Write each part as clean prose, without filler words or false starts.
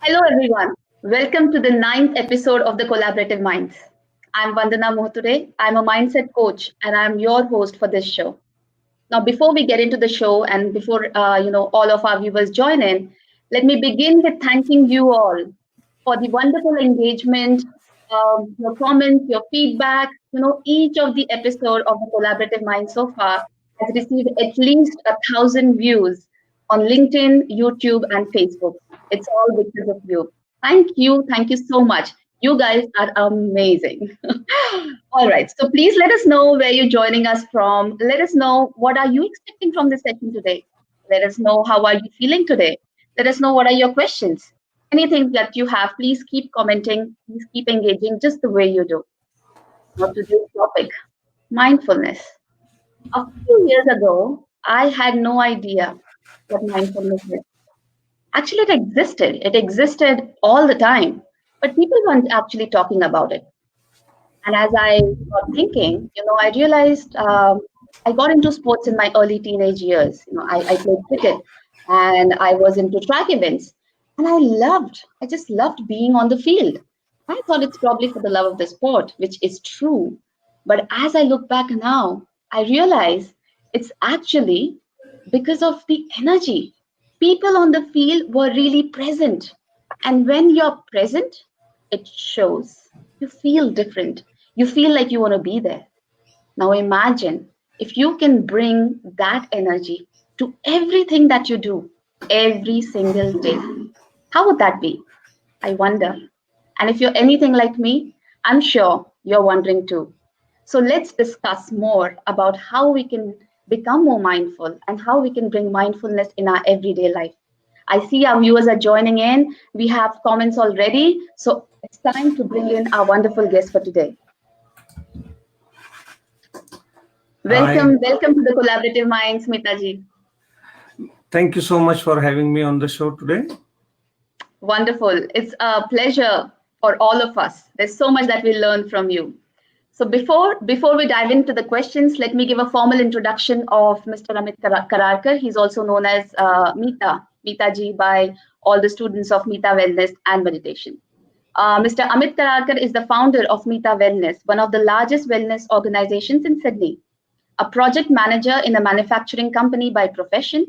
Hello, everyone. Welcome to the ninth episode of the Collaborative Minds. I'm Vandana Mohature. I'm a mindset coach, and I'm your host for this show. Now, before we get into the show, and before all of our viewers join in, let me begin with thanking you all for the wonderful engagement, your comments, your feedback. Each of the episode of the Collaborative Mind so far has received at least 1,000 views on LinkedIn, YouTube, and Facebook. It's all because of you. Thank you so much. You guys are amazing. All right. So please let us know where you're joining us from. Let us know what are you expecting from this session today. Let us know how are you feeling today. Let us know what are your questions. Anything that you have, please keep commenting. Please keep engaging just the way you do. Now today's topic, mindfulness. A few years ago, I had no idea what mindfulness is. Actually, it existed. It existed all the time, but people weren't actually talking about it. And as I got thinking, I realized I got into sports in my early teenage years. I played cricket and I was into track events. And I just loved being on the field. I thought it's probably for the love of the sport, which is true. But as I look back now, I realize it's actually because of the energy. People on the field were really present. And when you're present, it shows. You feel different. You feel like you want to be there. Now imagine if you can bring that energy to everything that you do every single day. How would that be? I wonder. And if you're anything like me, I'm sure you're wondering too. So let's discuss more about how we can become more mindful and how we can bring mindfulness in our everyday life. I see our viewers are joining in. We have comments already. So it's time to bring in our wonderful guest for today. I Welcome to the Collaborative Minds, Mitaji. thank you so much for having me on the show today. Wonderful. It's a pleasure for all of us. There's so much that we learn from you. So before we dive into the questions, let me give a formal introduction of Mr. Amit Kararkar. He's also known as Mita Ji by all the students of Mita Wellness and Meditation. Mr. Amit Kararkar is the founder of Mita Wellness, one of the largest wellness organizations in Sydney. A project manager in a manufacturing company by profession,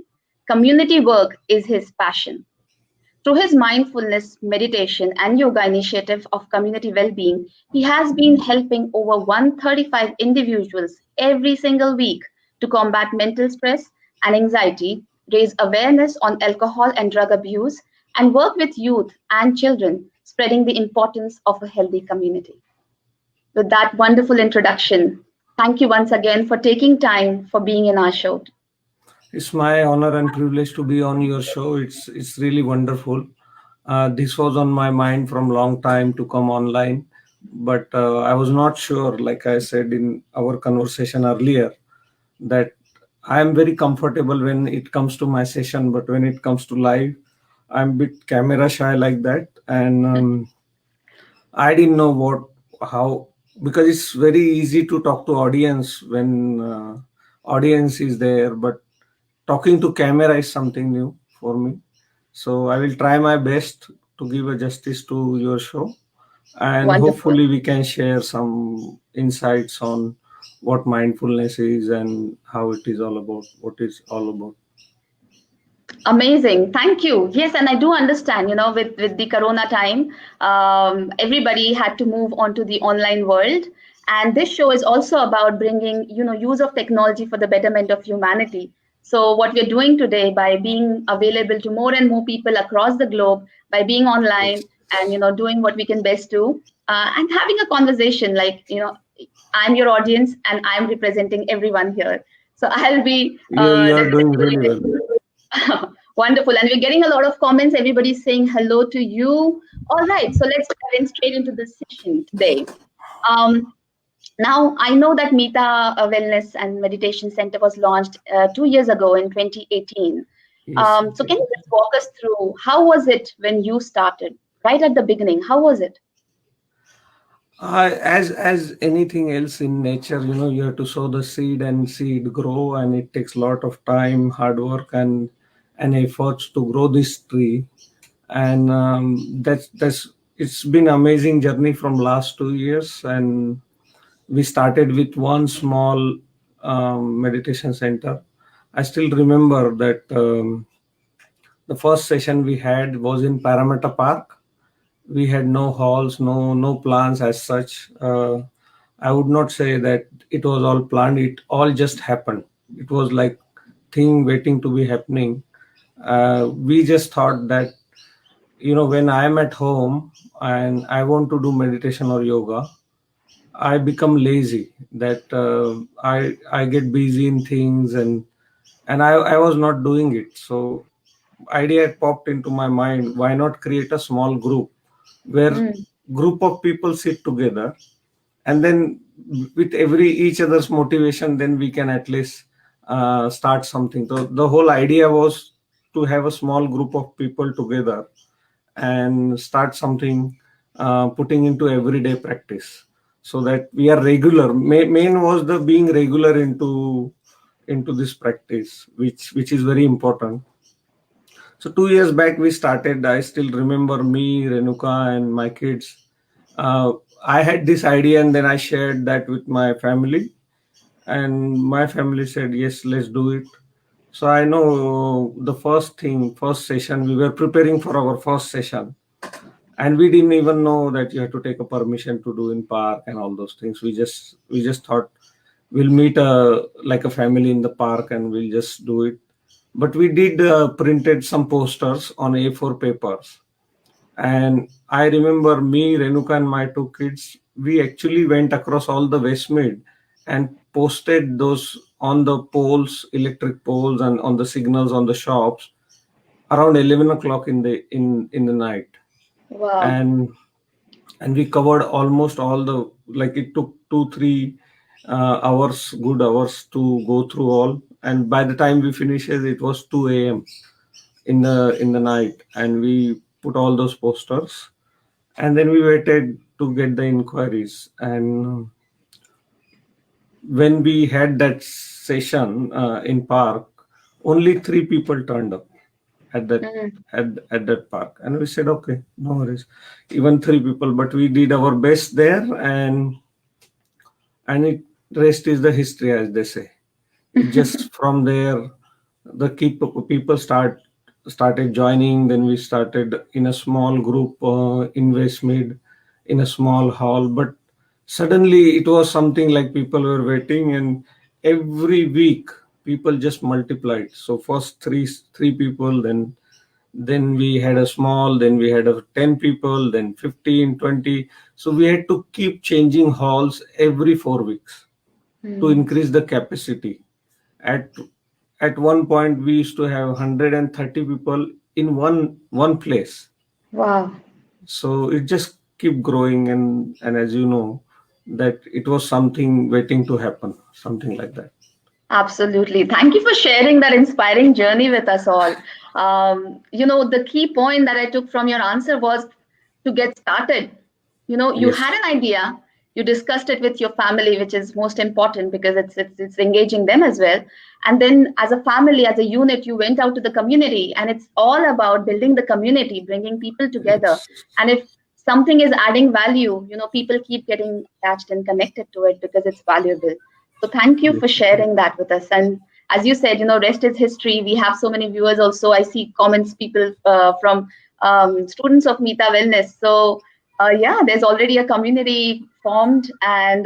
community work is his passion. Through his mindfulness, meditation, and yoga initiative of community well-being, he has been helping over 135 individuals every single week to combat mental stress and anxiety, raise awareness on alcohol and drug abuse, and work with youth and children, spreading the importance of a healthy community. With that wonderful introduction, thank you once again for taking time for being in our show. It's my honor and privilege to be on your show. It's really wonderful. This was on my mind from long time to come online, but I was not sure. Like I said in our conversation earlier, that I am very comfortable when it comes to my session, but when it comes to live, I'm a bit camera shy like that, and I didn't know how, because it's very easy to talk to audience when audience is there, but talking to camera is something new for me. So I will try my best to give a justice to your show, and Wonderful. hopefully we can share some insights on what mindfulness is and how it is all about, what it's all about. Amazing. Thank you. Yes, and I do understand, with the Corona time, everybody had to move on to the online world. And this show is also about bringing, use of technology for the betterment of humanity. So what we're doing today by being available to more and more people across the globe, by being online and, doing what we can best do, and having a conversation like, I'm your audience and I'm representing everyone here. So I'll be You are doing really definitely well. wonderful. And we're getting a lot of comments. Everybody's saying hello to you. All right. So let's dive in straight into the session today. Um, Now, I know that Mita Wellness and Meditation Center was launched 2 years ago in 2018. Yes. So can you just walk us through how was it when you started, right at the beginning? How was it? As anything else in nature, you have to sow the seed and see it grow, and it takes a lot of time, hard work, and efforts to grow this tree. and that's it's been amazing journey from last 2 years. And we started with one small meditation center. I still remember that the first session we had was in Parramatta Park. We had no halls, no plans as such. I would not say that it was all planned. It all just happened. It was like thing waiting to be happening. We just thought that, when I am at home and I want to do meditation or yoga, I become lazy. That I get busy in things, and I was not doing it. So idea had popped into my mind: why not create a small group where Mm. group of people sit together, and then with every each other's motivation, then we can at least start something. So the whole idea was to have a small group of people together and start something, putting into everyday practice, so that we are regular. Main was the being regular into this practice, which is very important. So 2 years back we started. I still remember me, Renuka, and my kids. Uh, I had this idea, and then I shared that with my family, and my family said, "Yes, let's do it." So I know the first session, we were preparing for our first session, and we didn't even know that you had to take a permission to do in park and all those things. We just thought we'll meet like a family in the park and we'll just do it. But we did printed some posters on A4 papers. And I remember me, Renuka, and my two kids, we actually went across all the Westmead and posted those on the poles, electric poles, and on the signals on the shops around 11 o'clock in the night. Wow. And we covered almost all the, like, it took 2-3 hours, good hours, to go through all. And by the time we finished it, it was 2 a.m. in the night, and we put all those posters, and then we waited to get the inquiries. And when we had that session in park, only 3 people turned up at that Mm. at that park, and we said, okay, no worries, even 3 people, but we did our best there. And it rest is the history, as they say. It just from there, the people started joining. Then we started in a small group in Westmead, in a small hall. But suddenly it was something like people were waiting, and every week people just multiplied. So first three people, then we had a small, then we had a 10 people, then 15, 20. So we had to keep changing halls every 4 weeks to Mm. increase the capacity. At at one point we used to have 130 people in one place. Wow. So it just keep growing, and as you know, that it was something waiting to happen, something like that. Absolutely. Thank you for sharing that inspiring journey with us all. The key point that I took from your answer was to get started. You Yes. had an idea, you discussed it with your family, which is most important because it's engaging them as well. And then as a family, as a unit, you went out to the community, and it's all about building the community, bringing people together. Yes. And if something is adding value, people keep getting attached and connected to it because it's valuable. So thank you Yes. for sharing that with us. And as you said, rest is history. We have so many viewers also. I see comments, people from students of Mita Wellness. So yeah, there's already a community formed, and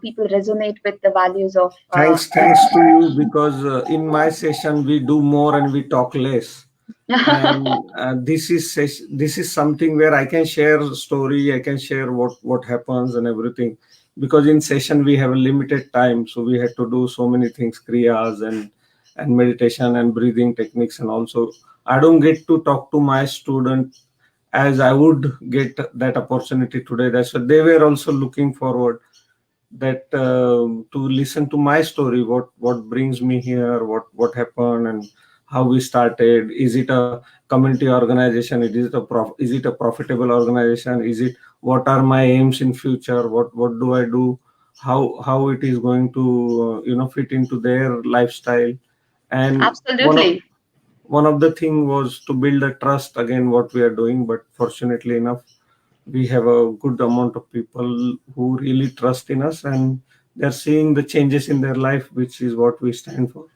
people resonate with the values of. Thanks to you, because in my session we do more and we talk less. And this is something where I can share story, I can share what happens and everything, because in session we have a limited time, so we had to do so many things, kriyas and meditation and breathing techniques. And also I don't get to talk to my student as I would get that opportunity today. That's why they were also looking forward that to listen to my story, what brings me here, what happened, and how we started. Is it a community organization? Is it a profitable organization? Is it, what are my aims in future? What do I do? How it is going to fit into their lifestyle? And one of Absolutely. one of the thing was to build a trust again what we are doing. But fortunately enough, we have a good amount of people who really trust in us, and they're seeing the changes in their life, which is what we stand for.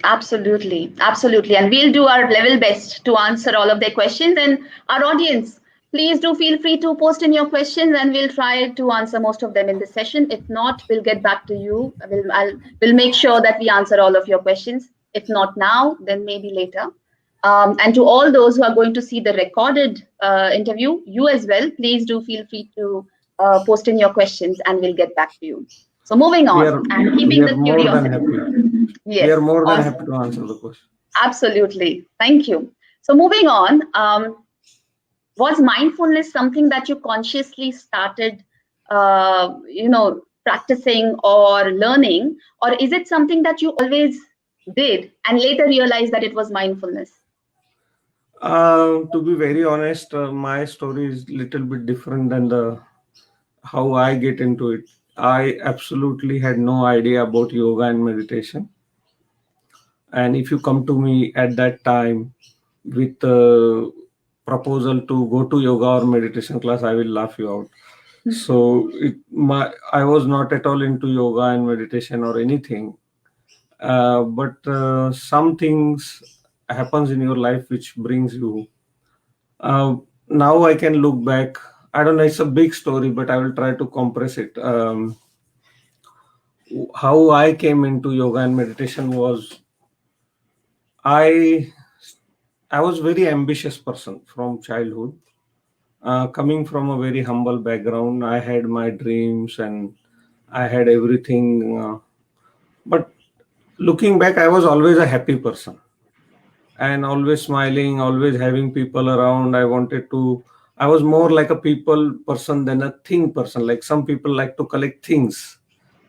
Absolutely, absolutely. And we'll do our level best to answer all of their questions. And our audience, please do feel free to post in your questions, and we'll try to answer most of them in this session. If not, we'll get back to you. We'll make sure that we answer all of your questions. If not now, then maybe later. And to all those who are going to see the recorded interview, you as well, please do feel free to post in your questions, and we'll get back to you. So moving We on are and we keeping are the more than curiosity. happy. We Yes, are more than happy awesome. to answer the question. Absolutely. Thank you. So moving on, was mindfulness something that you consciously started, practicing or learning, or is it something that you always did and later realized that it was mindfulness? To be very honest, my story is little bit different than the how I get into it. I absolutely had no idea about yoga and meditation. And if you come to me at that time with a proposal to go to yoga or meditation class, I will laugh you out. So I was not at all into yoga and meditation or anything. But some things happens in your life which brings you. Uh, Now I can look back. I don't know. It's a big story, but I will try to compress it. How I came into yoga and meditation was I I was very ambitious person from childhood. Coming from a very humble background, I had my dreams and I had everything. But looking back, I was always a happy person and always smiling, always having people around. I was more like a people person than a thing person. Like some people like to collect things.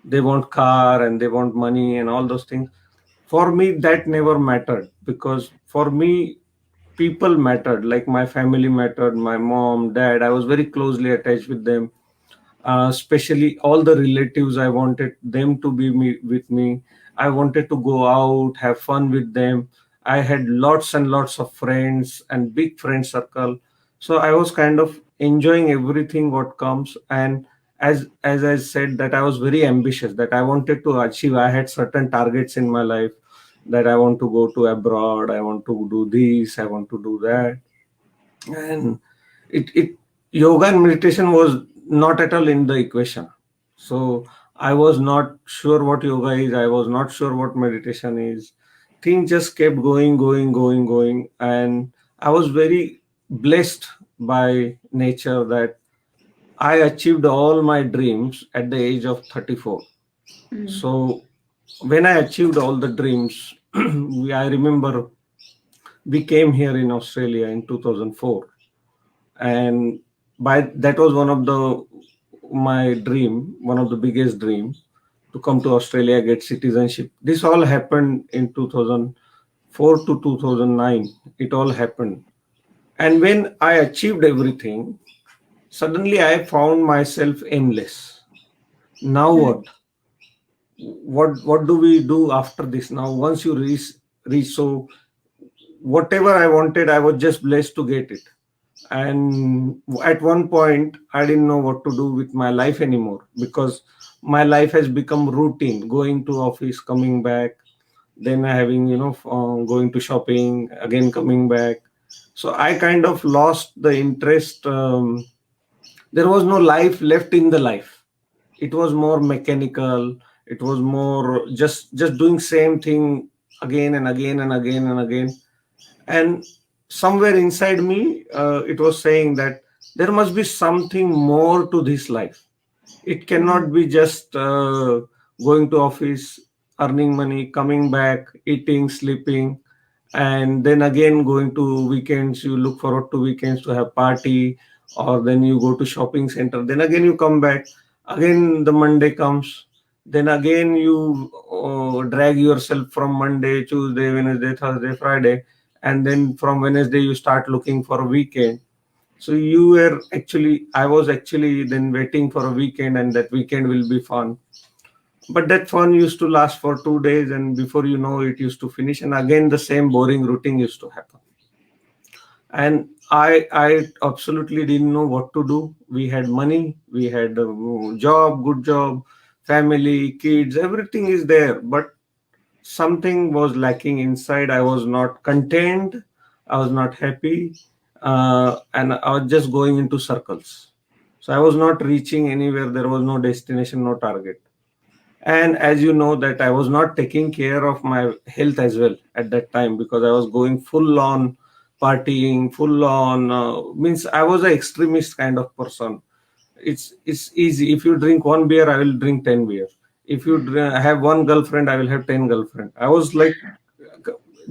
They want car and they want money and all those things. For me, that never mattered, because for me, people mattered. Like my family mattered, my mom, dad. I was very closely attached with them. Especially all the relatives, I wanted them to be with me. I wanted to go out, have fun with them. I had lots and lots of friends and big friend circle. So I was kind of enjoying everything what comes. And as I said, that I was very ambitious, that I wanted to achieve. I had certain targets in my life, that I want to go to abroad, I want to do this, I want to do that. And it yoga and meditation was not at all in the equation. So I was not sure what yoga is, I was not sure what meditation is. Things just kept going, and I was very blessed by nature that I achieved all my dreams at the age of 34. Mm. So when I achieved all the dreams, I remember we came here in Australia in 2004, and by that was one of the my dream, one of the biggest dream, to come to Australia, get citizenship. This all happened in 2004 to 2009. It all happened, and when I achieved everything, suddenly I found myself aimless. Now Mm. what do we do after this? Now once you reach, so whatever I wanted, I was just blessed to get it. And at one point, I didn't know what to do with my life anymore, because my life has become routine, going to office, coming back, then having, going to shopping, again coming back. So I kind of lost the interest. There was no life left in the life. It was more mechanical. It was more just doing same thing again and again and again and again. And somewhere inside me, it was saying that there must be something more to this life. It cannot Mm. be just going to office, earning money, coming back, eating, sleeping, and then again going to weekends. You look forward to weekends to have party, or then you go to shopping center, then again you come back, again the Monday comes, then again you drag yourself from Monday, Tuesday, Wednesday, Thursday, Friday, and then from Wednesday you start looking for a weekend. So I was actually then waiting for a weekend, and that weekend will be fun. But that fun used to last for 2 days, and before you know, it used to finish, and again the same boring routine used to happen. And I absolutely didn't know what to do. We had money, we had a job, good job, family, kids, everything is there, but something was lacking inside. I was not content, I was not happy, and I was just going into circles. So I was not reaching anywhere. There was no destination, no target. And as you know, that I was not taking care of my health as well at that time, because I was going full on partying, full on, means I was an extremist kind of person. It's easy. If you drink one beer, I will drink 10 beer. If you have one girlfriend, I will have 10 girlfriend. I was like,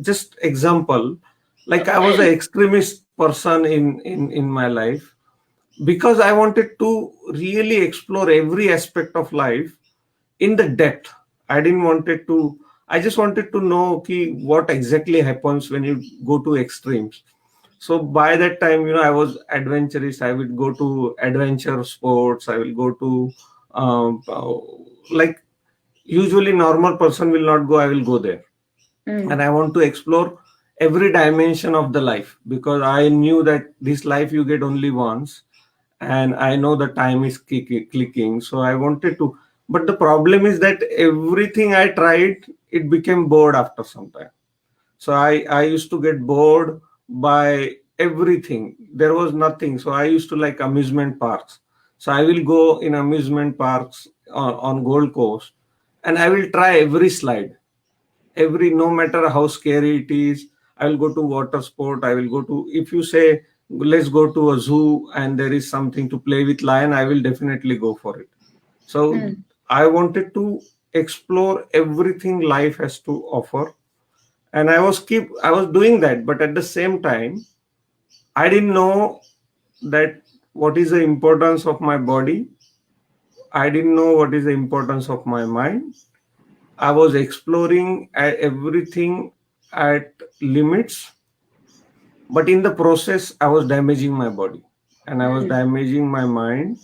just example, like I was an extremist person in my life, because I wanted to really explore every aspect of life in the depth. I didn't wanted to. I just wanted to know what exactly happens when you go to extremes. So by that time, I was adventurous. I would go to adventure sports. I will go to, like, usually normal person will not go. I will go there, and I want to explore every dimension of the life, because I knew that this life you get only once, and I know the time is clicking. So I wanted to, but the problem is that everything I tried, it became bored after some time. So I used to get bored by everything. There was nothing. So I used to like amusement parks. So I will go in amusement parks on Gold Coast, and I will try every slide, every, no matter how scary it is. I will go to water sport. I will go to, if you say let's go to a zoo and there is something to play with lion, I will definitely go for it. So I wanted to explore everything life has to offer, and I was doing that. But at the same time, I didn't know that what is the importance of my body. I didn't know what is the importance of my mind. I was exploring everything at limits, but in the process, I was damaging my body and I was damaging my mind.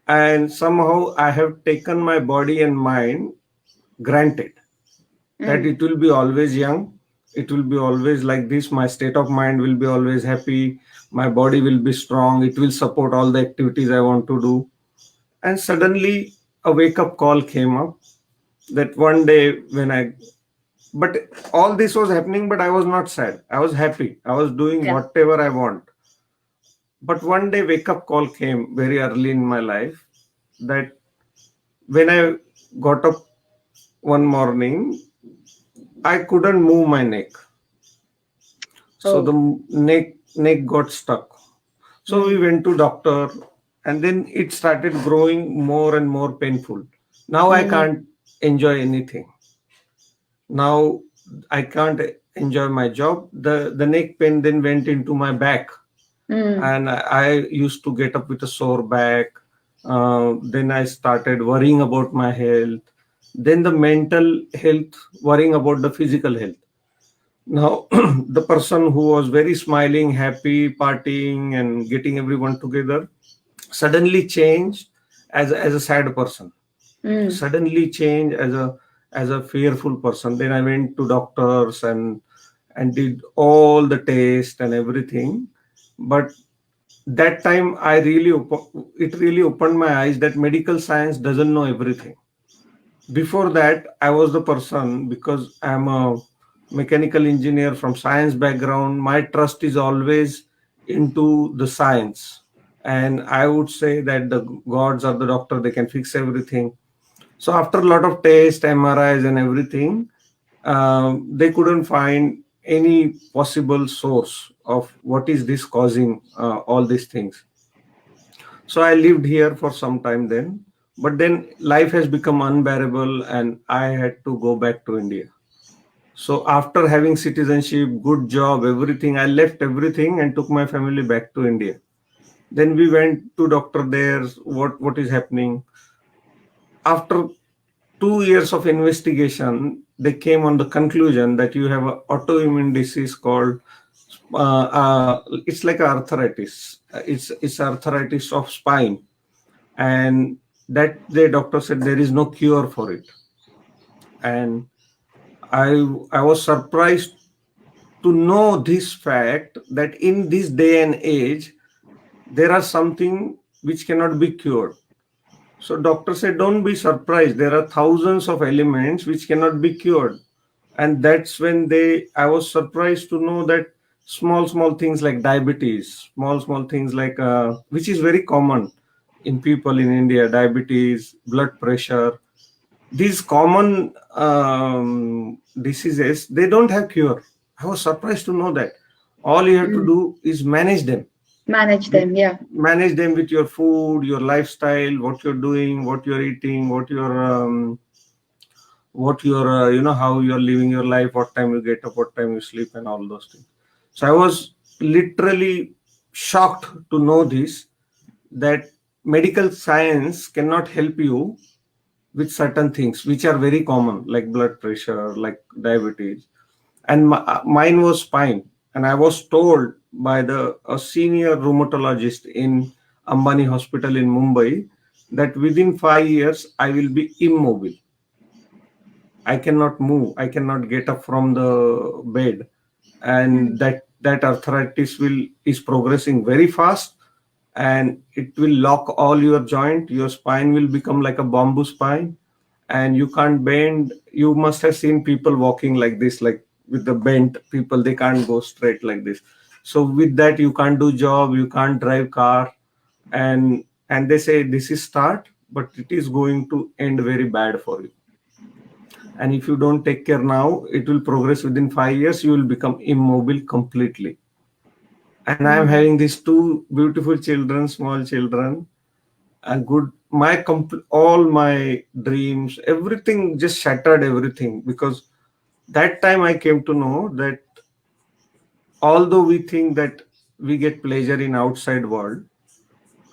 And somehow I have taken my body and mind granted that it will be always young. It will be always like this. My state of mind will be always happy. My body will be strong. It will support all the activities I want to do. And suddenly a wake up call came up that one day but all this was happening, but I was not sad. I was happy. I was doing whatever I want. But one day wake up call came very early in my life, that when I got up one morning, I couldn't move my neck. So the neck got stuck. So we went to doctor, and then it started growing more and more painful. Now I can't enjoy anything. Now I can't enjoy my job. The neck pain then went into my back, and I used to get up with a sore back. Then I started worrying about my health. Then the mental health, worrying about the physical health. Now, the person who was very smiling, happy, partying, and getting everyone together suddenly changed as a sad person. Suddenly changed as a fearful person. Then I went to doctors and did all the tests and everything. But that time it really opened my eyes that medical science doesn't know everything. Before that, I was the person, because I'm a mechanical engineer from science background. My trust is always into the science, and I would say that the gods are the doctor, they can fix everything. So after a lot of tests, MRIs and everything, they couldn't find any possible source of what is this causing all these things. So I lived here for some time then, but then life has become unbearable and I had to go back to India. So after having citizenship, good job, everything, I left everything and took my family back to India. Then we went to doctor there. What is happening? After 2 years of investigation, they came on the conclusion that you have an autoimmune disease called it's like arthritis. It's arthritis of spine, and That the doctor said there is no cure for it. And I was surprised to know this fact, that in this day and age there are something which cannot be cured. So doctor said, don't be surprised, there are thousands of elements which cannot be cured. And that's when I was surprised to know that small things like diabetes, small things like which is very common in people in India, diabetes, blood pressure, these common diseases, they don't have cure. I was surprised to know that all you have to do is manage them. Manage them, yeah. Manage them with your food, your lifestyle, what you're doing, what you're eating, what you're how you're living your life, what time you get up, what time you sleep, and all those things. So I was literally shocked to know this, that medical science cannot help you with certain things which are very common, like blood pressure, like diabetes. And mine was spine. And I was told by a senior rheumatologist in Ambani Hospital in Mumbai that within 5 years I will be immobile. I cannot move. I cannot get up from the bed, and that arthritis is progressing very fast, and it will lock all your joint. Your spine will become like a bamboo spine, and you can't bend. You must have seen people walking like this, like with the bent people. They can't go straight like this. So with that, you can't do job. You can't drive car, and they say this is start, but it is going to end very bad for you. And if you don't take care now, it will progress. Within 5 years you will become immobile completely. And I am having these two beautiful children, small children, and all my dreams, everything just shattered, everything. Because that time I came to know that although we think that we get pleasure in outside world,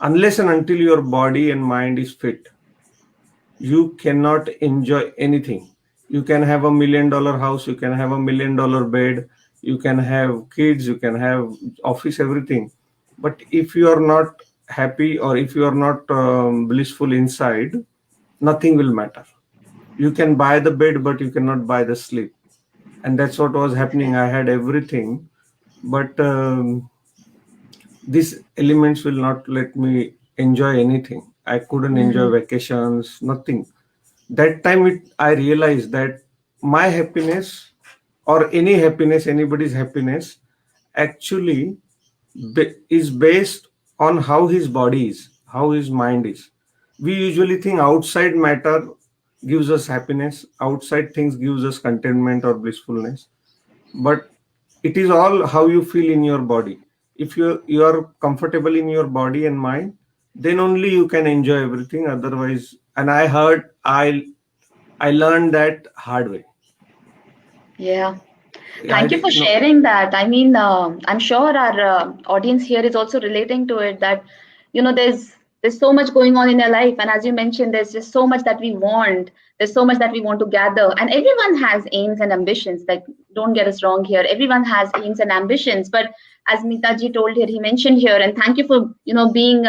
unless and until your body and mind is fit, you cannot enjoy anything. You can have $1 million house, you can have $1 million bed, you can have kids, you can have office, everything. But if you are not happy, or if you are not blissful inside, nothing will matter. You can buy the bed, but you cannot buy the sleep. And that's what was happening. I had everything, but these elements will not let me enjoy anything. I couldn't enjoy vacations, nothing. That time I realized that my happiness, or any happiness, anybody's happiness, actually is based on how his body is, how his mind is. We usually think outside matter gives us happiness, outside things gives us contentment or blissfulness, but it is all how you feel in your body. If you are comfortable in your body and mind, then only you can enjoy everything. Otherwise, and I learned that hard way. Yeah. Thank you for sharing that. I mean, I'm sure our audience here is also relating to it, that, there's so much going on in your life. And as you mentioned, there's just so much that we want. There's so much that we want to gather. And everyone has aims and ambitions. Like, don't get us wrong here. Everyone has aims and ambitions. But as Mitaji told here, he mentioned here, and thank you for, being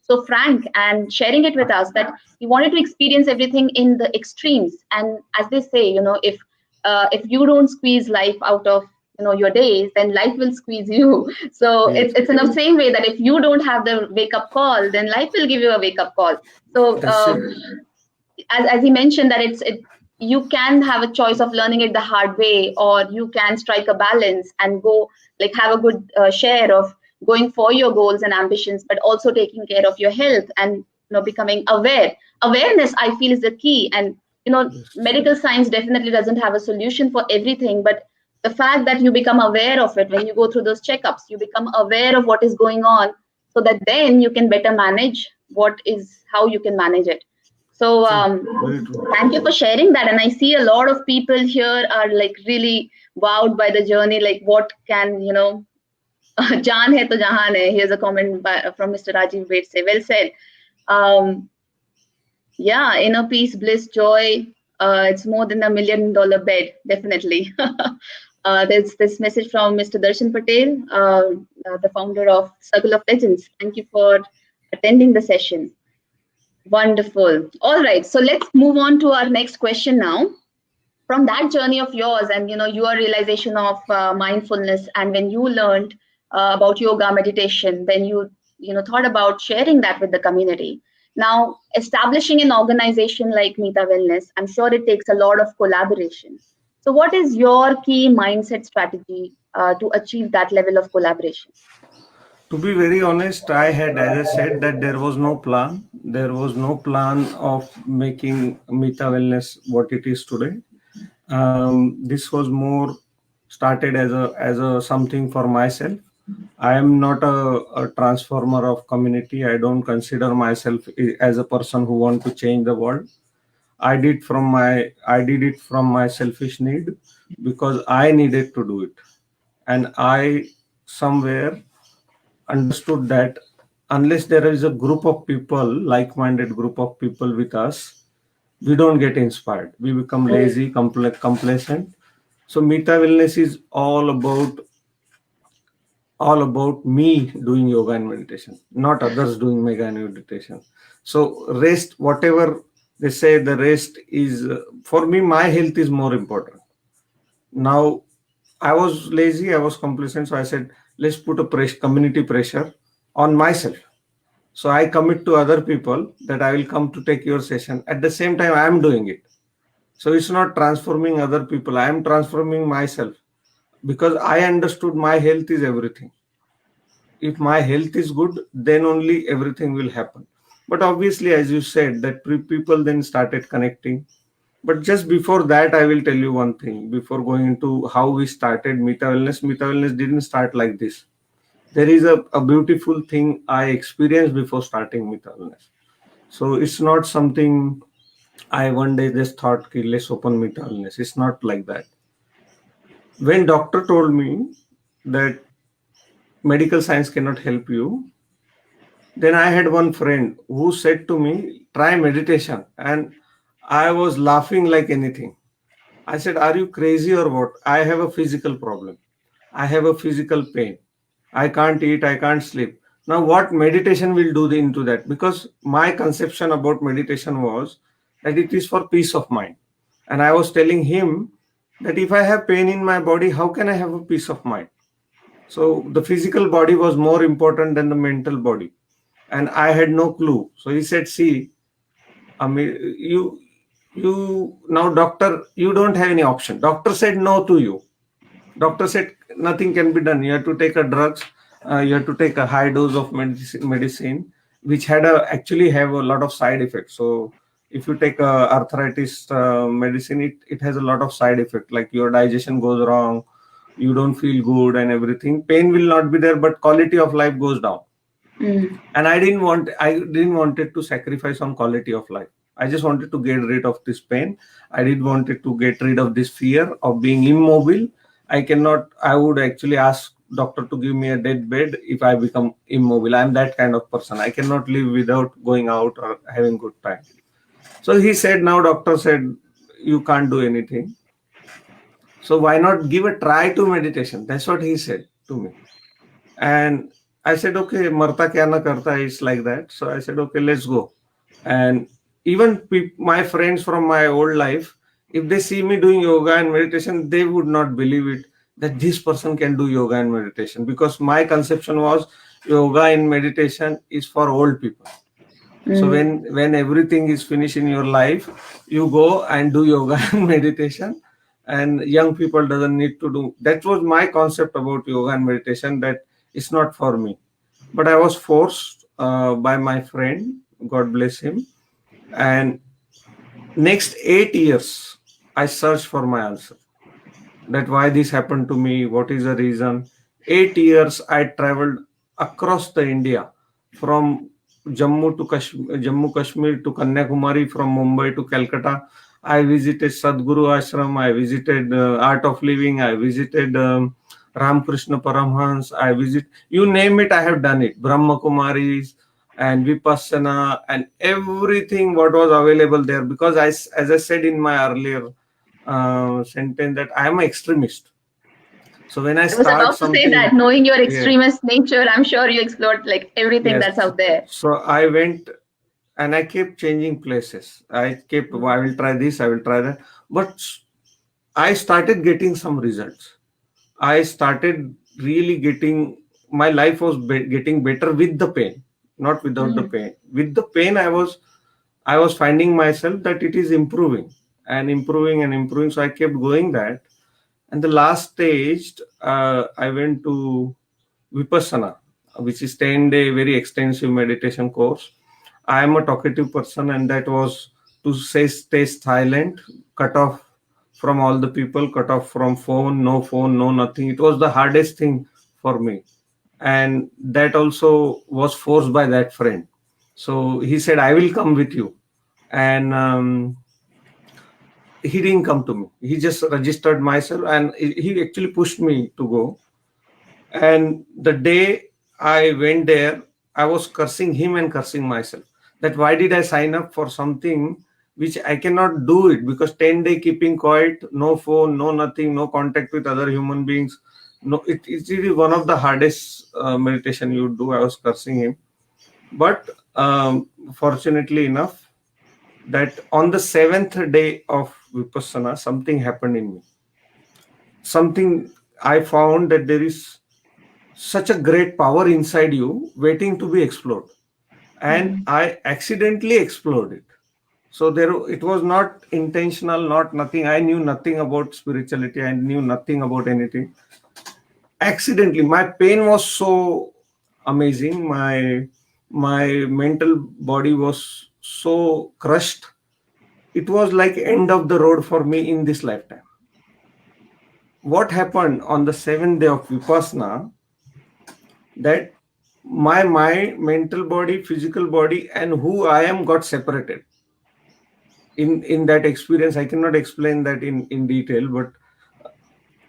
so frank and sharing it with us, that he wanted to experience everything in the extremes. And as they say, if you don't squeeze life out of your days, then life will squeeze you. So Yes. it's in the same way that if you don't have the wake up call, then life will give you a wake up call. So as he mentioned, that you can have a choice of learning it the hard way, or you can strike a balance and go, like, have a good share of going for your goals and ambitions, but also taking care of your health and becoming aware. Awareness, I feel, is the key. And medical science definitely doesn't have a solution for everything, but the fact that you become aware of it when you go through those checkups, you become aware of what is going on, so that then you can better manage how you can manage it. So thank you for sharing that. And I see a lot of people here are like really wowed by the journey. Like, what can, Jaan hai to jahan hai. Here's a comment from Mr. Rajiv Ved. Say, well said. Yeah, inner peace, bliss, joy. It's more than $1 million bed, definitely. There's this message from Mr. Darshan Patel, the founder of Circle of Legends. Thank you for attending the session. Wonderful. All right. So let's move on to our next question now. From that journey of yours and your realization of mindfulness, and when you learned about yoga meditation, then you thought about sharing that with the community. Now, establishing an organization like Mita Wellness, I'm sure it takes a lot of collaboration. So what is your key mindset strategy to achieve that level of collaboration? To be very honest, I had, as I said, that there was no plan. There was no plan of making Mita Wellness what it is today. This was more started as a something for myself. I am not a transformer of community. I don't consider myself as a person who want to change the world. I did it from my selfish need, because I needed to do it, and I somewhere understood that unless there is a group of people, like-minded group of people with us, we don't get inspired. We become lazy, complacent. So Mita Wellness is all about me doing yoga and meditation, not others doing yoga and meditation. So rest, whatever they say, the rest is for me. My health is more important. Now I was lazy, I was complacent, so I said, let's put a community pressure on myself. So I commit to other people that I will come to take your session. At the same time, I am doing it. So it's not transforming other people. I am transforming myself, because I understood my health is everything. If my health is good, then only everything will happen. But obviously, as you said, that people then started connecting. But just before that, I will tell you one thing. Before going into how we started Mita Wellness didn't start like this. There is a beautiful thing I experienced before starting Mita Wellness. So it's not something I one day just thought, okay, let's open Mita Wellness. It's not like that. When doctor told me that medical science cannot help you, then I had one friend who said to me, try meditation. And I was laughing like anything. I said, are you crazy or what? I have a physical problem. I have a physical pain. I can't eat, I can't sleep. Now, what meditation will do into that? Because my conception about meditation was that it is for peace of mind. And I was telling him that if I have pain in my body, how can I have a peace of mind? So the physical body was more important than the mental body. And I had no clue. So he said, see, I mean, you now, doctor, you don't have any option. Doctor said no to you. Doctor said nothing can be done. You have to take a drugs. You have to take a high dose of medicine, which actually have a lot of side effects. So if you take arthritis medicine, it has a lot of side effects. Like your digestion goes wrong, you don't feel good, and everything. Pain will not be there, but quality of life goes down. And I didn't want it to sacrifice on quality of life. I just wanted to get rid of this pain. I did wanted to get rid of this fear of being immobile. I would actually ask doctor to give me a dead bed if I become immobile. I'm that kind of person. I cannot live without going out or having good time. So he said, now doctor said, you can't do anything. So why not give a try to meditation? That's what he said to me. And I said, okay, marta kya na karta is like that. So I said, okay, let's go. And even my friends from my old life, if they see me doing yoga and meditation, they would not believe it that this person can do yoga and meditation, because my conception was yoga and meditation is for old people. So when everything is finished in your life, you go and do yoga and meditation, and young people doesn't need to do. That was my concept about yoga and meditation, that it's not for me. But I was forced by my friend, God bless him. And next 8 years, I searched for my answer. That why this happened to me, what is the reason. 8 years I traveled across the India, from Jammu Kashmir to Kanyakumari, from Mumbai to Calcutta. I visited Sadhguru Ashram, I visited Art of Living, I visited Ramakrishna Paramhans, you name it, I have done it. Brahma Kumaris and Vipassana and everything what was available there. Because as I said in my earlier sentence, that I am an extremist. So when I start about something, to say that, knowing your extremist nature, I'm sure you explored like everything that's out there. So I went and I kept changing places. I will try this, I will try that. But I started getting some results. I started really getting, my life was getting better with the pain, not without the pain. With the pain, I was finding myself that it is improving and improving and improving. So I kept going that. And the last stage, I went to Vipassana, which is 10-day, very extensive meditation course. I am a talkative person, and that was to say stay silent, cut off from all the people, cut off from phone, no nothing. It was the hardest thing for me. And that also was forced by that friend. So he said, I will come with you. And he didn't come to me. He just registered myself, and he actually pushed me to go. And the day I went there, I was cursing him and cursing myself. That why did I sign up for something which I cannot do it, because 10-day keeping quiet, no phone, no nothing, no contact with other human beings. No, it is one of the hardest meditation you do. I was cursing him. But fortunately enough, that on the 7th day of Vipassana, something happened in me. Something I found that there is such a great power inside you waiting to be explored. And I accidentally explored it. So it was not intentional, not nothing. I knew nothing about spirituality. I knew nothing about anything. Accidentally, my pain was so amazing. My mental body was so crushed. It was like end of the road for me in this lifetime. What happened on the 7th day of Vipassana, that my mind, mental body, physical body, and who I am got separated. In that experience, I cannot explain that in detail, but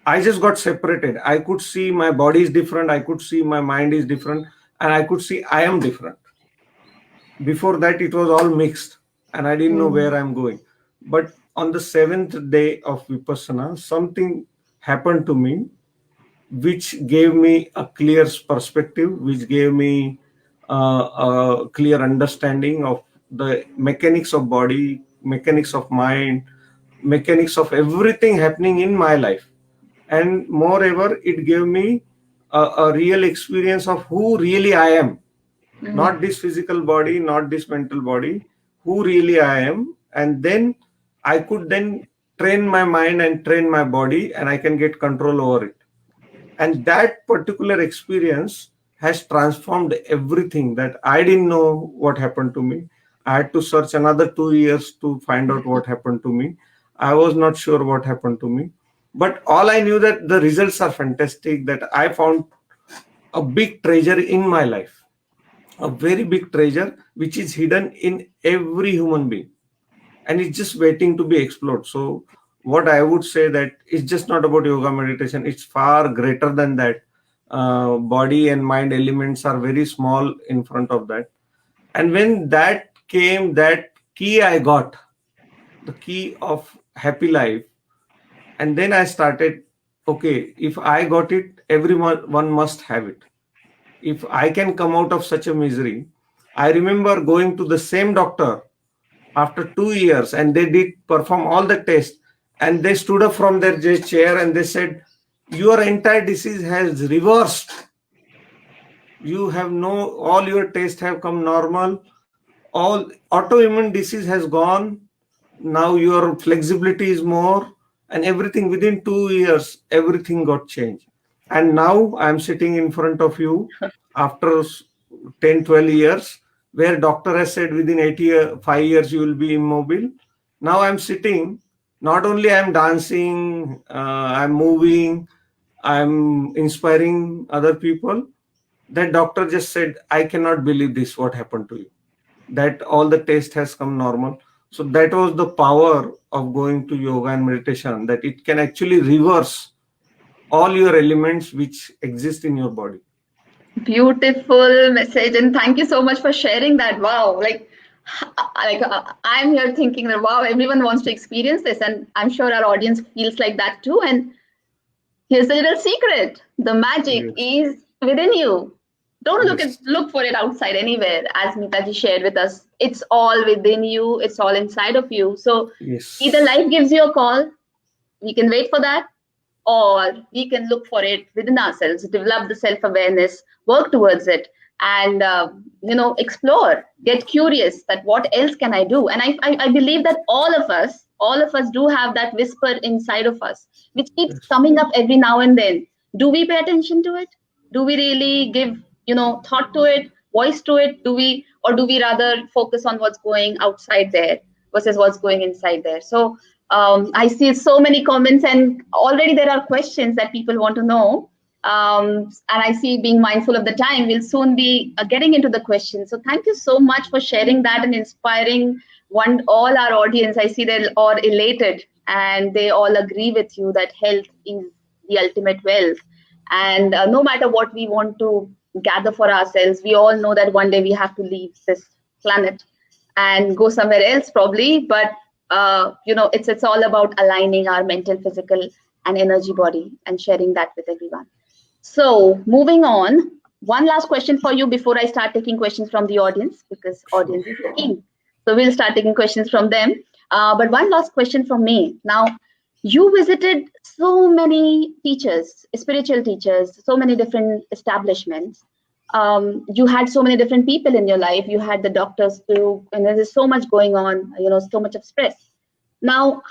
I just got separated. I could see my body is different. I could see my mind is different, and I could see I am different. Before that, it was all mixed, and I didn't know where I'm going. But on the 7th day of Vipassana, something happened to me which gave me a clear perspective, which gave me a clear understanding of the mechanics of body, mechanics of mind, mechanics of everything happening in my life. And moreover, it gave me a real experience of who really I am. Not this physical body, not this mental body, who really I am. And then I could then train my mind and train my body, and I can get control over it. And that particular experience has transformed everything. That I didn't know what happened to me. I had to search another 2 years to find out what happened to me. I was not sure what happened to me. But all I knew that the results are fantastic, that I found a big treasure in my life, a very big treasure, which is hidden in every human being. And it's just waiting to be explored. So what I would say, that it's just not about yoga meditation. It's far greater than that. Body and mind elements are very small in front of that. And when that came, that key I got, the key of happy life. And then I started, okay, if I got it, everyone must have it. If I can come out of such a misery. I remember going to the same doctor after 2 years, and they did perform all the tests, and they stood up from their chair and they said, your entire disease has reversed. You have all your tests have come normal. All autoimmune disease has gone. Now your flexibility is more, and everything within 2 years, everything got changed. And now I'm sitting in front of you after 10, 12 years, where doctor has said within 5 years you will be immobile. Now I'm sitting, not only I'm dancing, I'm moving, I'm inspiring other people. That doctor just said, I cannot believe this, what happened to you. That all the test has come normal. So that was the power of going to yoga and meditation, that it can actually reverse all your elements which exist in your body. Beautiful message, and thank you so much for sharing that. Wow, I'm here thinking that wow, everyone wants to experience this, and I'm sure our audience feels like that too. And here's the little secret: the magic is within you. Don't Yes. look for it outside anywhere, as Mitaji shared with us. It's all within you, it's all inside of you. So either Yes. life gives you a call, we can wait for that, or we can look for it within ourselves, develop the self-awareness, work towards it, and explore, get curious that what else can I do. And I believe that all of us do have that whisper inside of us which keeps Yes. coming up every now and then. Do we pay attention to it? Do we really give thought to it, voice to it? Do we rather focus on what's going outside there versus what's going inside there? So I see so many comments, and already there are questions that people want to know. And I see, being mindful of the time, we'll soon be getting into the questions. So thank you so much for sharing that and inspiring all our audience. I see they're all elated and they all agree with you that health is the ultimate wealth. And no matter what we want to gather for ourselves, we all know that one day we have to leave this planet and go somewhere else probably. But it's all about aligning our mental, physical, and energy body and sharing that with everyone. So moving on, one last question for you before I start taking questions from the audience, because Sure. audience is king. So we'll start taking questions from them. But one last question from me. Now, you visited so many teachers, spiritual teachers, so many different establishments. You had so many different people in your life. You had the doctors too, and there's so much going on, so much of stress. Now,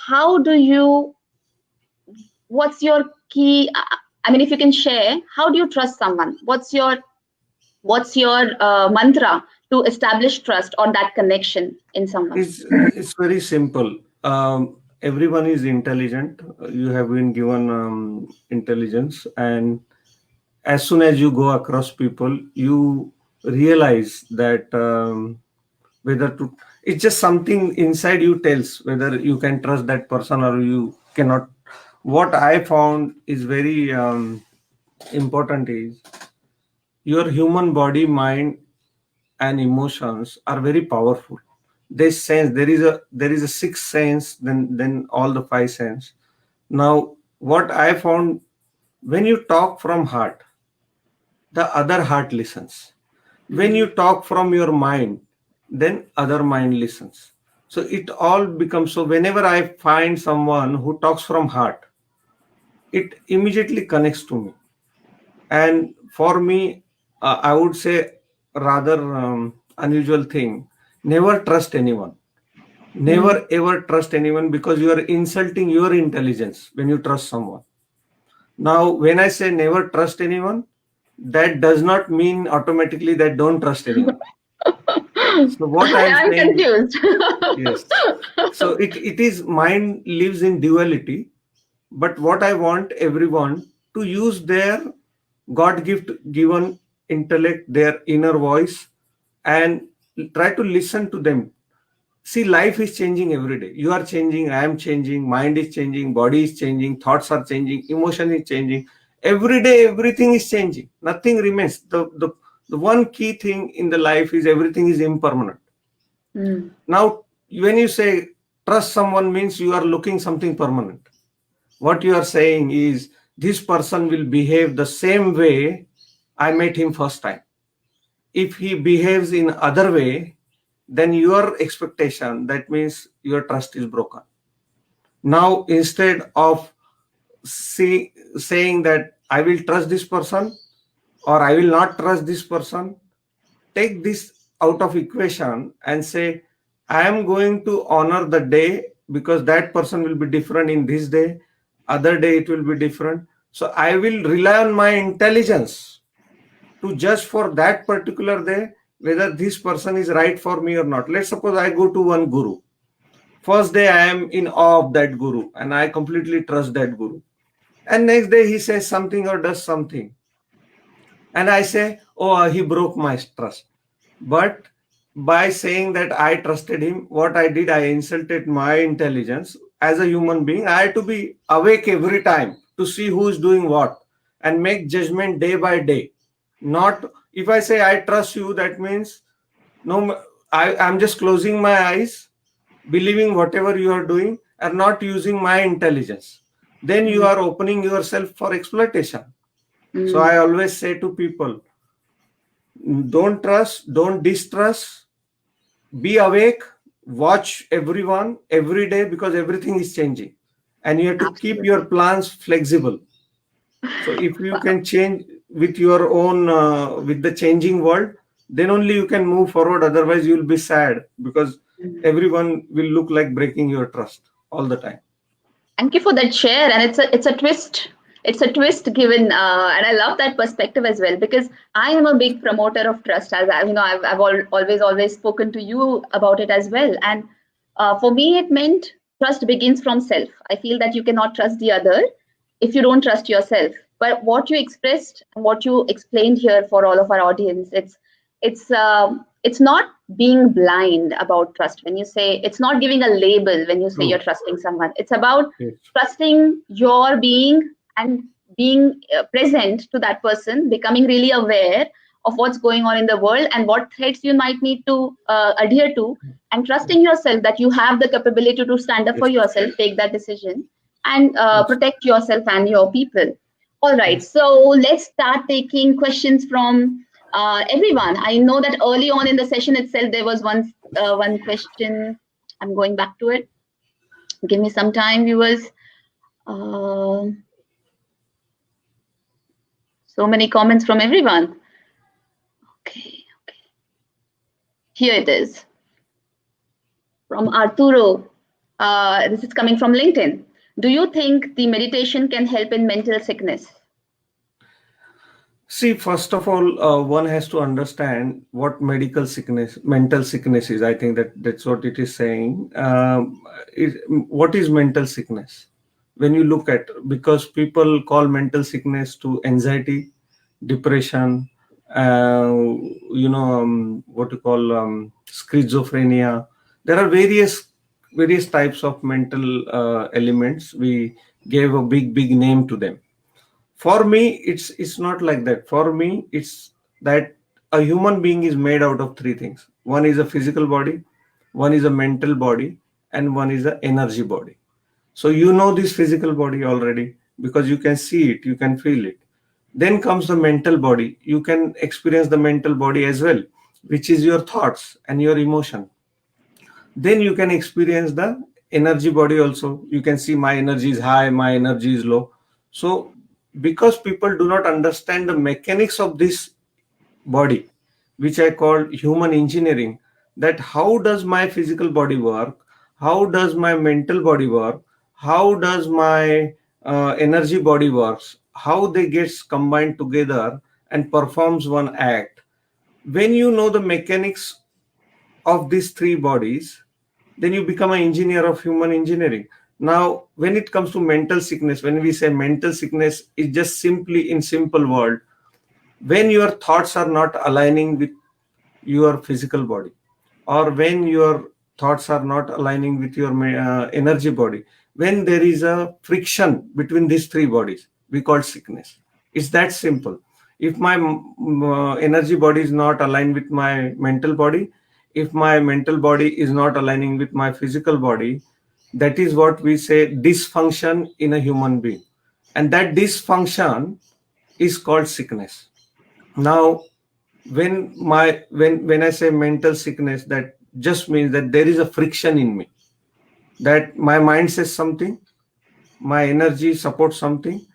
what's your key? I mean, if you can share, how do you trust someone? What's your mantra to establish trust or that connection in someone? It's very simple. Everyone is intelligent. You have been given intelligence, and as soon as you go across people, you realize that whether to. It's just something inside you tells whether you can trust that person or you cannot. What I found is very important is your human body, mind, and emotions are very powerful. They sense, there is a sixth sense, then all the five sense. Now what I found, when you talk from heart, the other heart listens. When you Mm, talk from your mind, then other mind listens. So it all becomes, so whenever I find someone who talks from heart, it immediately connects to me. And for me, I would say rather unusual thing, never trust anyone. mm. Never ever trust anyone, because you are insulting your intelligence when you trust someone. Now, when I say never trust anyone, that does not mean automatically that don't trust anyone. So what I am I'm saying, confused. yes. So it is mind lives in duality, but what I want everyone to use their God given intellect, their inner voice, and try to listen to them. See, life is changing every day. You are changing, I am changing, mind is changing, body is changing, thoughts are changing, emotion is changing. Every day, everything is changing. Nothing remains. The one key thing in the life is everything is impermanent. Mm, Now, when you say trust someone means you are looking something permanent. What you are saying is this person will behave the same way I met him first time. If he behaves in other way, then your expectation, that means your trust is broken. Now instead of saying that I will trust this person or I will not trust this person, take this out of equation and say I am going to honor the day, because that person will be different in this day, other day it will be different. So I will rely on my intelligence to judge for that particular day whether this person is right for me or not. Let's suppose I go to one guru. First day I am in awe of that guru and I completely trust that guru. And next day he says something or does something. And I say, oh, he broke my trust. But by saying that I trusted him, what I did, I insulted my intelligence. As a human being, I had to be awake every time to see who is doing what and make judgment day by day. Not if I say I trust you, that means no, I'm just closing my eyes, believing whatever you are doing, and not using my intelligence. Then you mm, are opening yourself for exploitation. So mm, I always say to people, Don't trust, don't distrust, be awake, watch everyone every day, because everything is changing and you have to keep your Absolutely. plans flexible. So if you can change with your own with the changing world, then only you can move forward. Otherwise you will be sad, because Mm. everyone will look like breaking your trust all the time. Thank you for that share, and it's a twist. It's a twist given, and I love that perspective as well, because I am a big promoter of trust. As I've always spoken to you about it as well, and for me, it meant trust begins from self. I feel that you cannot trust the other if you don't trust yourself. But what you expressed and what you explained here for all of our audience, it's not being blind about trust. When you say, it's not giving a label when you say you're True. trusting someone, it's about Yes. trusting your being and being present to that person, becoming really aware of what's going on in the world and what threats you might need to adhere to, and trusting yourself that you have the capability to stand up for Yes. yourself, take that decision, and Yes. protect yourself and your people. All right, Yes. so let's start taking questions from everyone. I know that early on in the session itself, there was one question. I'm going back to it. Give me some time, viewers. Uh, so many comments from everyone. Okay, here it is from Arturo. This is coming from LinkedIn. Do you think the meditation can help in mental sickness? See, first of all, one has to understand what mental sickness is. I think that's what it is saying. What is mental sickness? When you look at, because people call mental sickness to anxiety, depression, what you call schizophrenia. There are various types of mental elements. We gave a big name to them. For me, it's not like that. For me, it's that a human being is made out of three things. One is a physical body, one is a mental body, and one is an energy body. So you know this physical body already, because you can see it, you can feel it. Then comes the mental body. You can experience the mental body as well, which is your thoughts and your emotion. Then you can experience the energy body also. You can see my energy is high, my energy is low. So because people do not understand the mechanics of this body, which I call human engineering, that how does my physical body work, how does my mental body work, how does my energy body works, how they gets combined together and performs one act. When you know the mechanics of these three bodies, then you become an engineer of human engineering. Now, when it comes to mental sickness, when we say mental sickness, is just simply in simple word, when your thoughts are not aligning with your physical body, or when your thoughts are not aligning with your energy body, when there is a friction between these three bodies, we call sickness. It's that simple. If my energy body is not aligned with my mental body, if my mental body is not aligning with my physical body, that is what we say dysfunction in a human being, and that dysfunction is called sickness. Now, when I say mental sickness, that just means that there is a friction in me, that my mind says something, my energy supports something,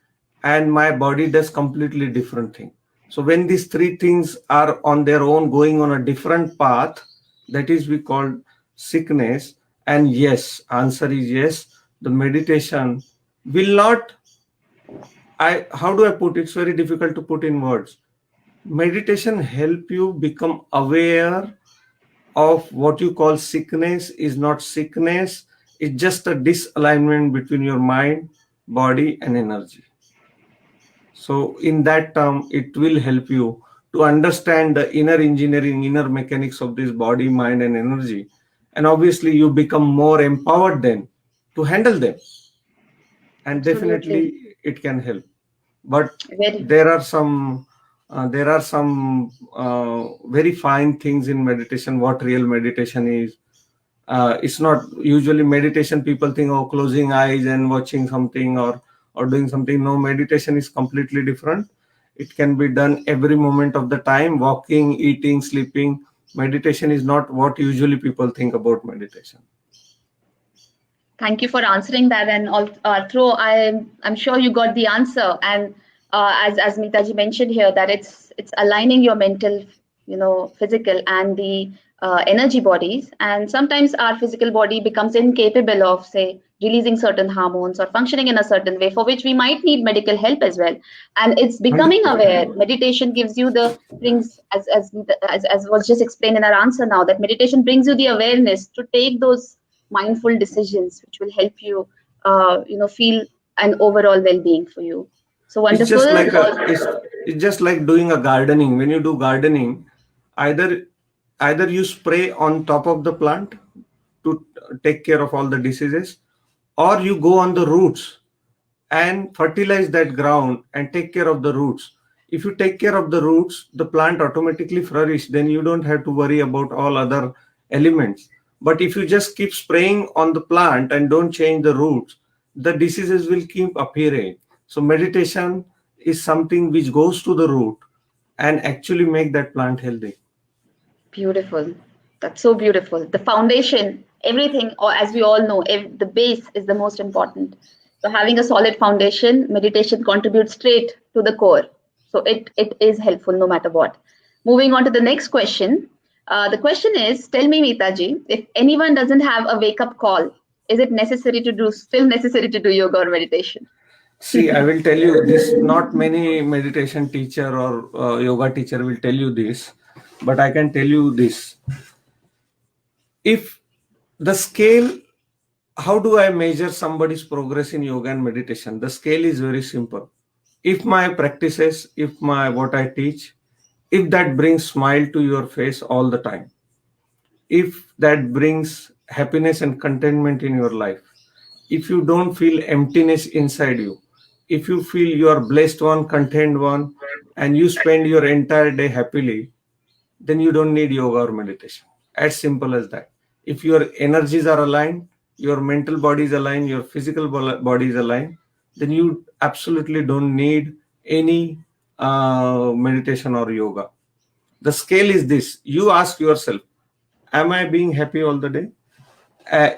and my body does completely different thing. So when these three things are on their own going on a different path, that is we call sickness. And yes, answer is yes, the meditation will not, I how do I put it? It's very difficult to put in words. Meditation help you become aware of what you call sickness is not sickness. It's just a disalignment between your mind, body, and energy. So in that term, it will help you to understand the inner engineering, inner mechanics of this body, mind, and energy. And obviously you become more empowered then to handle them. And Absolutely. definitely it can help. But Very. there are some very fine things in meditation. What real meditation is, it's not usually meditation. People think, oh, closing eyes and watching something or doing something. No, meditation is completely different. It can be done every moment of the time, walking, eating, sleeping. Meditation is not what usually people think about meditation. Thank you for answering that. And through, I'm sure you got the answer. And as Mitaji mentioned here, that it's aligning your mental, physical and the energy bodies. And sometimes our physical body becomes incapable of, say, releasing certain hormones or functioning in a certain way, for which we might need medical help as well. And it's becoming 100%. aware. Meditation gives you the brings, as was just explained in our answer now, that meditation brings you the awareness to take those mindful decisions which will help you feel an overall well-being for you. So It's wonderful. just like it's just like doing a gardening. When you do gardening, either you spray on top of the plant to take care of all the diseases, or you go on the roots and fertilize that ground and take care of the roots. If you take care of the roots, the plant automatically flourish. Then you don't have to worry about all other elements. But if you just keep spraying on the plant and don't change the roots, the diseases will keep appearing. So meditation is something which goes to the root and actually make that plant healthy. Beautiful. That's so beautiful. The foundation, everything, or as we all know, the base is the most important. So having a solid foundation, meditation contributes straight to the core. So it is helpful no matter what. Moving on to the next question. The question is, tell me, Mitaji, if anyone doesn't have a wake-up call, is it still necessary to do yoga or meditation? See, I will tell you this. Not many meditation teacher or yoga teacher will tell you this, but I can tell you this. If the scale, how do I measure somebody's progress in yoga and meditation? The scale is very simple. If my practices, what I teach, if that brings smile to your face all the time, if that brings happiness and contentment in your life, if you don't feel emptiness inside you, if you feel you are blessed one, content one, and you spend your entire day happily, then you don't need yoga or meditation. As simple as that. If your energies are aligned, your mental body is aligned, your physical body is aligned, then you absolutely don't need any meditation or yoga. The scale is this. You ask yourself, am I being happy all the day?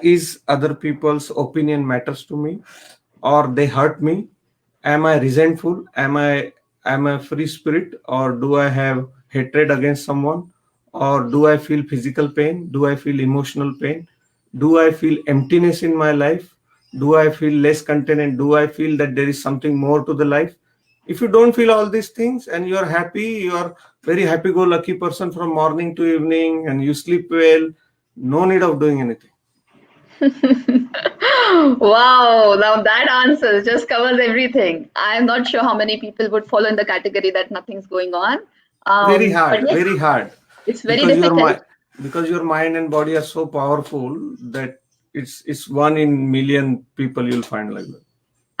Is other people's opinion matters to me, or they hurt me? Am I resentful? Am I free spirit, or do I have hatred against someone, or do I feel physical pain? Do I feel emotional pain? Do I feel emptiness in my life? Do I feel less content, and do I feel that there is something more to the life? If you don't feel all these things and you are happy, you are very happy go lucky person from morning to evening, and you sleep well, no need of doing anything. Wow, now that answer just covers everything. I'm not sure how many people would fall in the category that nothing's going on. Very But hard, yes, very hard. it's very Because difficult. your mind and body are so powerful that it's one in million people you'll find like that.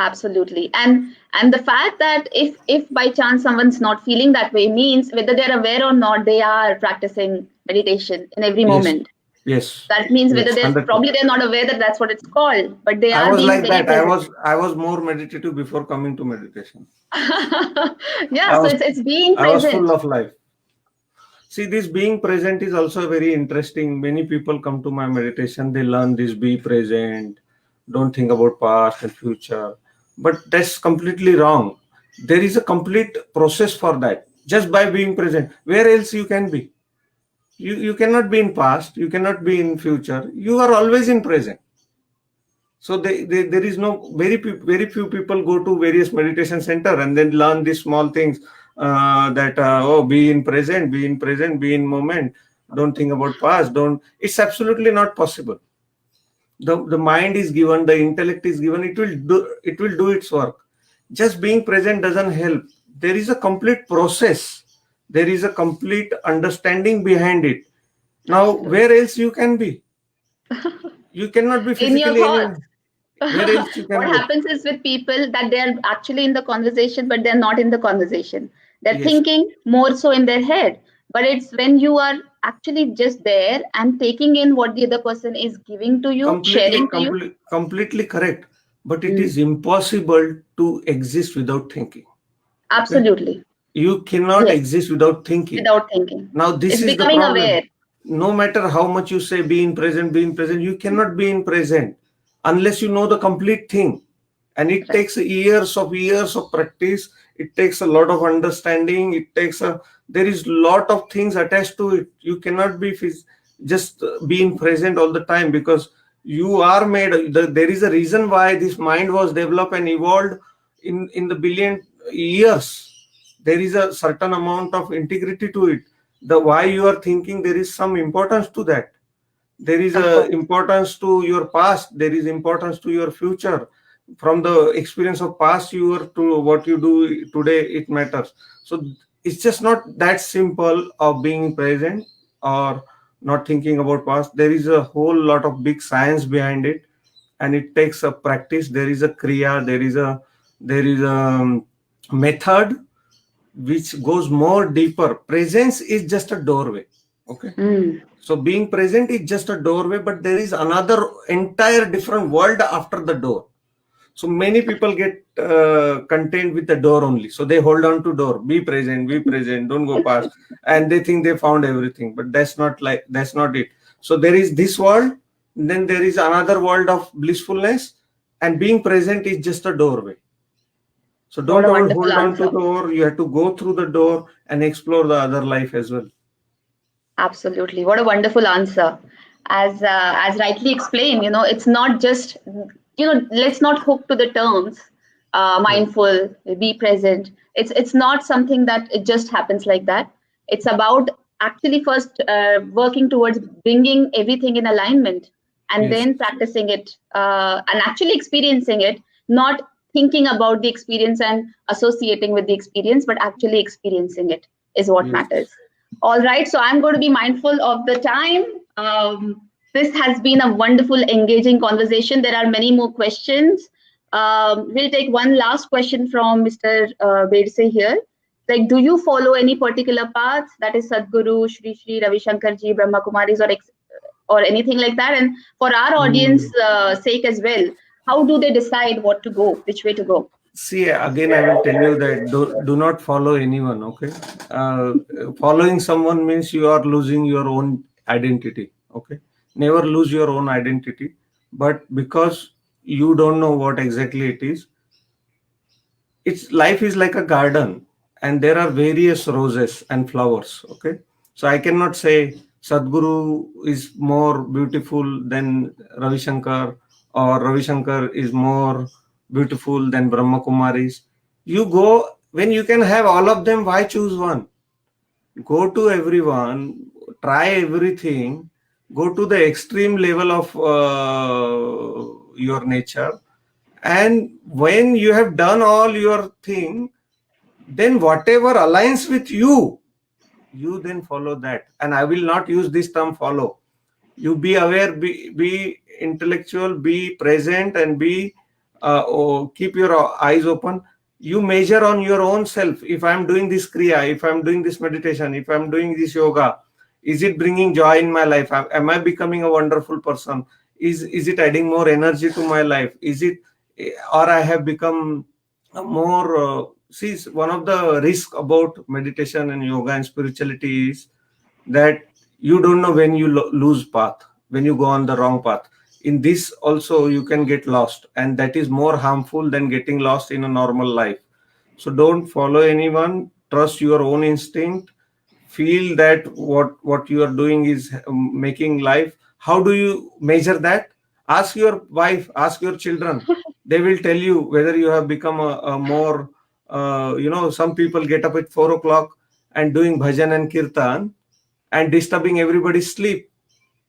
Absolutely. And the fact that if by chance someone's not feeling that way means whether they're aware or not, they are practicing meditation in every Yes, moment. yes, That means whether yes, 100%. they're not aware that that's what it's called, but they I are was being like very that. present. I was more meditative before coming to meditation. Yeah, I so was it's being I was present. full of life. See, this being present is also very interesting. Many people come to my meditation, they learn this be present, don't think about past and future. But that's completely wrong. There is a complete process for that. Just by being present, where else you can be? You cannot be in past, you cannot be in future. You are always in present. So there is no very few people go to various meditation center and then learn these small things that be in present, be in present, be in moment. Don't think about past. Don't. It's absolutely not possible. The mind is given, the intellect is given. It will do its work. Just being present doesn't help. There is a complete process. There is a complete understanding behind it. Now, Absolutely. where else you can be? You cannot be In your physically thoughts. anywhere. Where else you What can go? happens is with people that they're actually in the conversation, but they're not in the conversation. They're Yes, thinking more so in their head. But it's when you are actually just there and taking in what the other person is giving to you, sharing to you. completely correct. But it Mm, is impossible to exist without thinking. Okay. absolutely. You cannot Yes, exist without thinking. without thinking. Now, this It's is the becoming problem. aware. No matter how much you say be in present, you cannot be in present unless you know the complete thing. And it Right. takes years of practice. It takes a lot of understanding. There is lot of things attached to it. You cannot be just being present all the time, because you are made. There is a reason why this mind was developed and evolved in the billion years. There is a certain amount of integrity to it. The why you are thinking, there is some importance to that. There is Of a course. importance to your past. There is importance to your future. From the experience of past, you are to what you do today, it matters. So it's just not that simple of being present or not thinking about past. There is a whole lot of big science behind it, and it takes a practice. There is a kriya. There is a method which goes more deeper. Presence is just a doorway. Okay. Mm. So being present is just a doorway, but there is another entire different world after the door. So many people get contained with the door only. So they hold on to door, be present, don't go past. And they think they found everything, but that's not it. So there is this world, then there is another world of blissfulness, and being present is just a doorway. So What don't a all wonderful hold on to the answer. door. You have to go through the door and explore the other life as well. Absolutely. What a wonderful answer. As rightly explained, it's not just, let's not hook to the terms, Right. mindful, be present. It's not something that it just happens like that. It's about actually first working towards bringing everything in alignment, and Yes. then practicing it, and actually experiencing it, not thinking about the experience and associating with the experience, but actually experiencing it is what Yes. matters. All right, so I'm going to be mindful of the time. This has been a wonderful, engaging conversation. There are many more questions. We'll take one last question from Mr. Bedse here. Like, do you follow any particular path, that is Sadhguru, Shri Shri Ravi Shankar Ji, Brahma Kumaris, or anything like that? And for our audience Mm. sake as well, how do they decide what to go, which way to go? See, again, I will tell you that do not follow anyone, okay? Uh, Following someone means you are losing your own identity, okay? Never lose your own identity. But because you don't know what exactly it is, it's life is like a garden, and there are various roses and flowers, okay? So I cannot say Sadhguru is more beautiful than Ravi Shankar, or Ravi Shankar is more beautiful than Brahma Kumaris. You go, when you can have all of them, why choose one? Go to everyone, try everything, go to the extreme level of your nature, and when you have done all your thing, then whatever aligns with you, you then follow that. And I will not use this term follow. You be aware, be intellectual, be present, and keep your eyes open. You measure on your own self. If I'm doing this kriya, if I'm doing this meditation, if I'm doing this yoga, is it bringing joy in my life? Am I becoming a wonderful person? Is it adding more energy to my life? Is it, or I have become more see, one of the risk about meditation and yoga and spirituality is that you don't know when you lose path, when you go on the wrong path. In this also you can get lost, and that is more harmful than getting lost in a normal life. So don't follow anyone, trust your own instinct, feel that what you are doing is making life. How do you measure that? Ask your wife, ask your children. They will tell you whether you have become a more some people get up at 4 o'clock and doing bhajan and kirtan and disturbing everybody's sleep.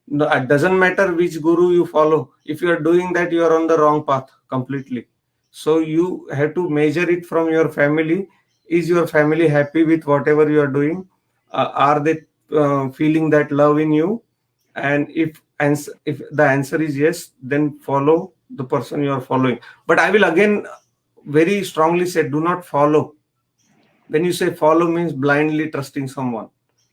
No, it doesn't matter which guru you follow. If you are doing that, you are on the wrong path completely. So you have to measure it from your family. Is your family happy with whatever you are doing? Are they feeling that love in you? And if the answer is yes, then follow the person you are following. But I will again very strongly say, do not follow. When you say follow, means blindly trusting someone.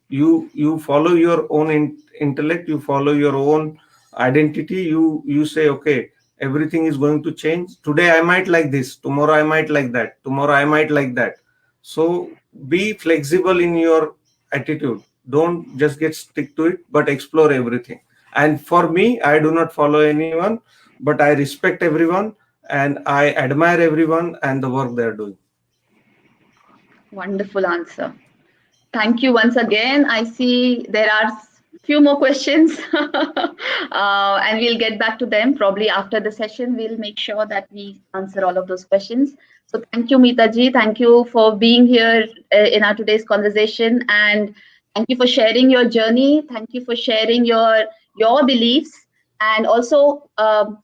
You follow your own intellect, you follow your own identity. You say, okay, everything is going to change. Today I might like this, tomorrow I might like that, tomorrow I might like that. So be flexible in your attitude. Don't just get stick to it, but explore everything. And for me, I do not follow anyone, but I respect everyone and I admire everyone and the work they're doing. Wonderful answer. Thank you once again. I see there are few more questions, and we'll get back to them probably after the session. We'll make sure that we answer all of those questions. So thank you, Meeta ji. Thank you for being here in our today's conversation, and thank you for sharing your journey. Thank you for sharing your beliefs, and also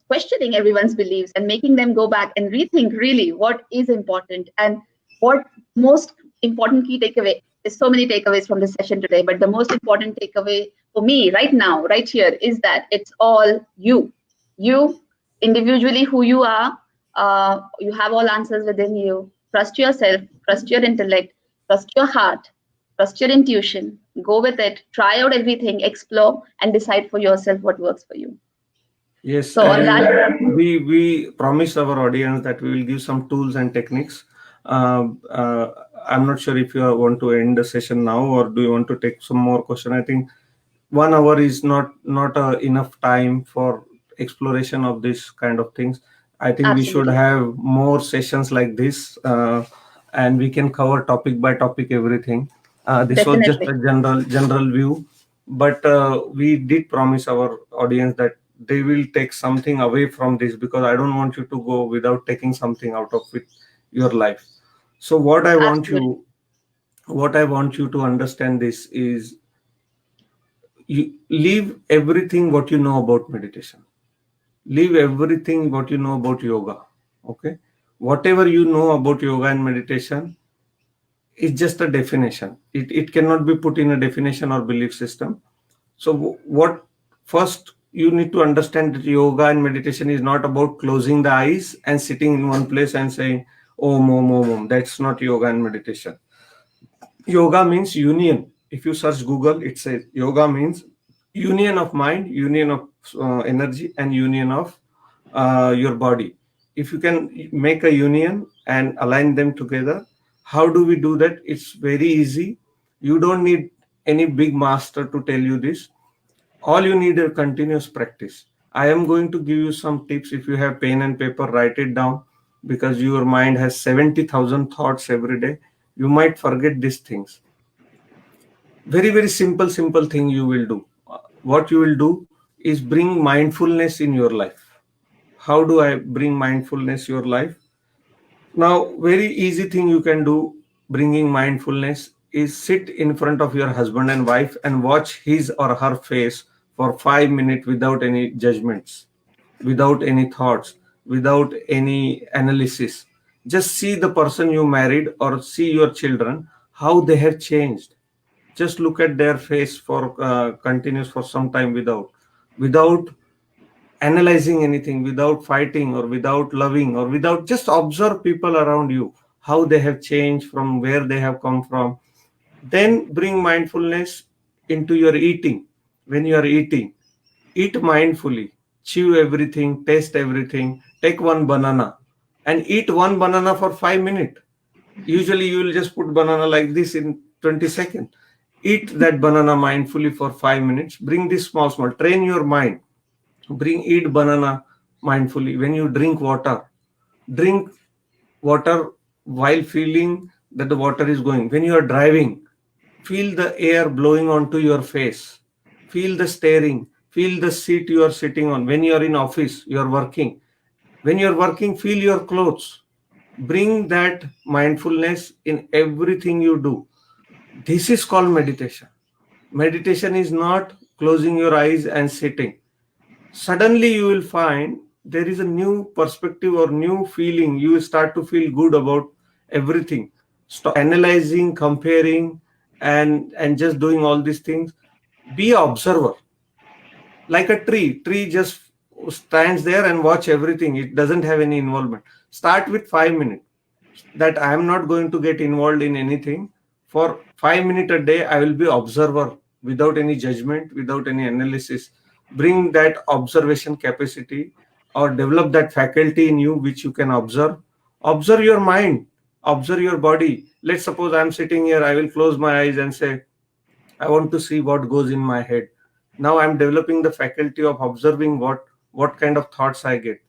questioning everyone's beliefs and making them go back and rethink really what is important and what most important key takeaway. There's so many takeaways from this session today, but the most important takeaway for me right now, right here, is that it's all you. You individually, who you are, you have all answers within you. Trust yourself, trust your intellect, trust your heart, trust your intuition. Go with it, try out everything, explore, and decide for yourself what works for you. Yes, So, on and that, we promise our audience that we will give some tools and techniques. Uh, uh, I'm not sure if you want to end the session now or do you want to take some more question. I think 1 hour is not enough time for exploration of this kind of things. I think we should absolutely, have more sessions like this, and we can cover topic by topic everything. This was just definitely. a general view, but we did promise our audience that they will take something away from this, because I don't want you to go without taking something out of it, your life. So Absolutely. what I want you to understand this is, you leave everything what you know about meditation, leave everything what you know about yoga. Okay, whatever you know about yoga and meditation is just a definition. It cannot be put in a definition or belief system. So what first you need to understand that yoga and meditation is not about closing the eyes and sitting in one place and saying om om om om. That's not yoga and meditation. Yoga means union. If you search Google, it says yoga means union of mind, union of energy, and union of your body. If you can make a union and align them together, how do we do that? It's very easy. You don't need any big master to tell you this. All you need is continuous practice. I am going to give you some tips. If you have pen and paper, write it down, because your mind has 70,000 thoughts every day. You might forget these things. Very simple thing you will do. What you will do is bring mindfulness in your life. How do I bring mindfulness your life? Now, very easy thing you can do bringing mindfulness is sit in front of your husband and wife and watch his or her face for 5 minutes without any judgments, without any thoughts, without any analysis. Just see the person you married or see your children, how they have changed. Just look at their face for continuous for some time without analyzing anything, without fighting or without loving or without, just observe people around you, how they have changed from where they have come from. Then bring mindfulness into your eating. When you are eating, eat mindfully, chew everything, taste everything, take one banana and eat one banana for 5 minutes. Usually you will just put banana like this in 20 seconds. Eat that banana mindfully for 5 minutes. Bring this small, train your mind. Eat banana mindfully. When you drink water while feeling that the water is going. When you are driving, feel the air blowing onto your face. Feel the steering. Feel the seat you are sitting on. When you are in office, you are working. When you are working, feel your clothes. Bring that mindfulness in everything you do. This is called meditation. Meditation is not closing your eyes and sitting. Suddenly you will find there is a new perspective or new feeling. You will start to feel good about everything. Stop analyzing, comparing, and just doing all these things. Be an observer. Like a tree just stands there and watch everything. It doesn't have any involvement. Start with 5 minutes, that I am not going to get involved in anything. For 5 minutes a day, I will be observer without any judgment, without any analysis. Bring that observation capacity or develop that faculty in you which you can observe. Observe your mind. observe your body. Let's suppose I'm sitting here, I will close my eyes and say, I want to see what goes in my head. Now I'm developing the faculty of observing what kind of thoughts I get.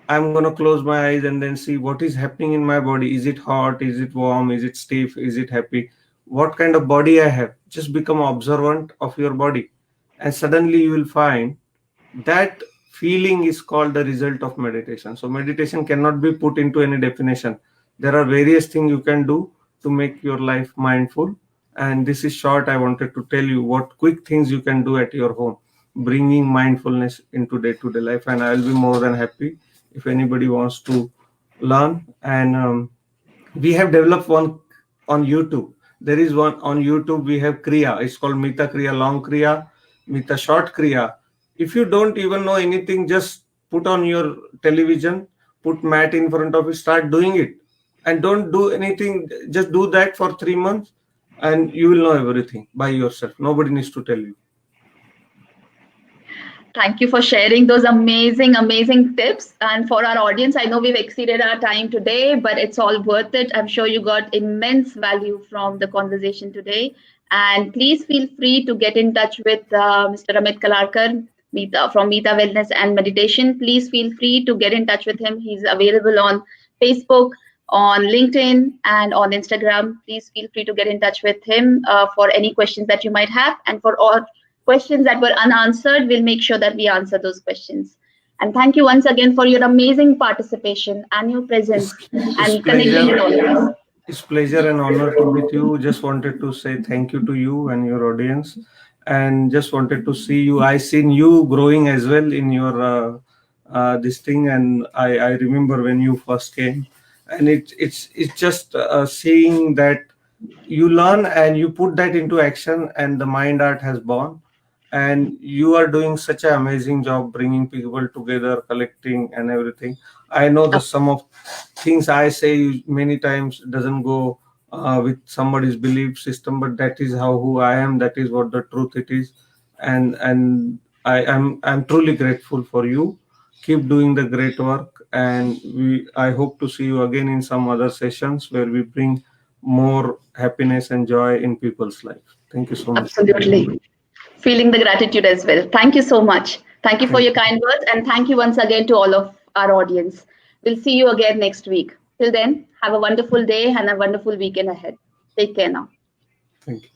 I'm going to close my eyes and then see what is happening in my body. Is it hot? Is it warm? Is it stiff? Is it happy? What kind of body I have? Just become observant of your body. And suddenly you will find that feeling is called the result of meditation. So meditation cannot be put into any definition. There are various things you can do to make your life mindful. And this is short. I wanted to tell you what quick things you can do at your home, bringing mindfulness into day-to-day life. And I'll be more than happy if anybody wants to learn. And we have developed one on YouTube. There is one on YouTube. We have Kriya. It's called Mita Kriya, long Kriya, Mita short Kriya. If you don't even know anything, just put on your television, put mat in front of it, start doing it. And don't do anything. Just do that for 3 months and you will know everything by yourself. Nobody needs to tell you. Thank you for sharing those amazing, amazing tips. And for our audience, I know we've exceeded our time today, but it's all worth it. I'm sure you got immense value from the conversation today. And please feel free to get in touch with Mr. Amit Kalarkar from Mita Wellness and Meditation. Please feel free to get in touch with him. He's available on Facebook, on LinkedIn, and on Instagram. Please feel free to get in touch with him for any questions that you might have. And for all questions that were unanswered, we'll make sure that we answer those questions. And thank you once again for your amazing participation and your presence and connecting with all of us. It's pleasure and honor to meet you. Just wanted to say thank you to you and your audience, and just wanted to see you. I seen you growing as well in your this thing, and I remember when you first came, and it's just seeing that you learn and you put that into action, and the Mind Art has born. And you are doing such an amazing job bringing people together, collecting and everything. I know the some of things I say many times doesn't go with somebody's belief system, but that is how who I am. That is what the truth it is, and I'm truly grateful for you. Keep doing the great work, and I hope to see you again in some other sessions where we bring more happiness and joy in people's life. Thank you so much. Absolutely. Feeling the gratitude as well. Thank you so much. Thank you for your kind words, and thank you once again to all of our audience. We'll see you again next week. Till then, have a wonderful day and a wonderful weekend ahead. Take care now. Thank you.